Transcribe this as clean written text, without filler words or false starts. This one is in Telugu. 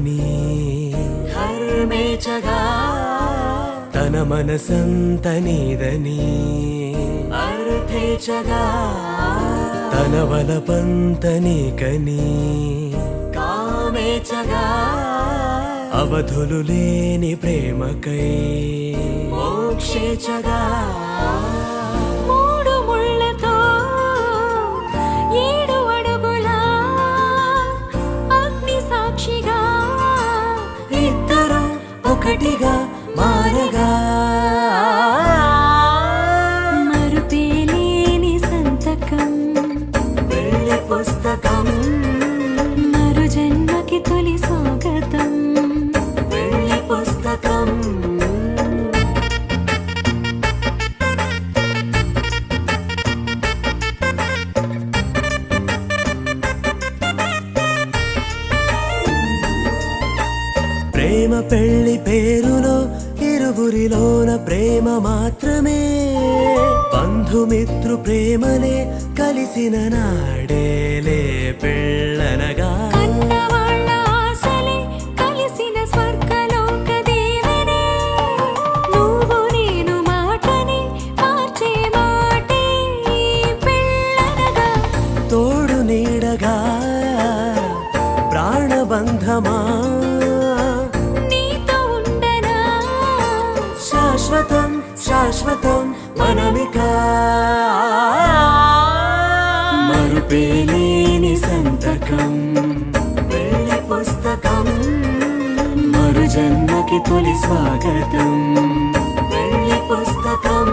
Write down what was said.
నీకని ధర్మేచగా తన మనసంత నీదని అర్థేచగా తన వలపంత నీకని కామేచగా అవధులు లేని ప్రేమకై మోక్షేచగా మూడు ముళ్ళతో 7 అడుగుల అగ్ని సాక్షిగా ఇద్దరు ఒకటిగా మారగా మరుపేలేని సంతకం వెళ్ళి పుస్తకం మరు జన్మకి తొలి స్వాగతం వెళ్ళి పుస్తకం ప్రేమ పెళ్లి పేరులో ఇరువురిలోన ప్రేమ మాత్రమే బంధుమిత్రు ప్రేమనే కలిసిన నాడేలే పెళ్ళనగా కన్నవాళ్ళ ఆశలే కలిసిన స్వర్గలోక దీవెనే నువ్వు నేను మాటని మార్చే మాటే పెళ్ళనగా తోడు నీడగా ప్రాణబంధమా నీతో ఉండనా శాశ్వతం శాశ్వతం మనమిక మరుపేలేని సంతకం వెళ్ళి పుస్తకం మరు జన్మకి తొలి స్వాగతం వెళ్ళి పుస్తకం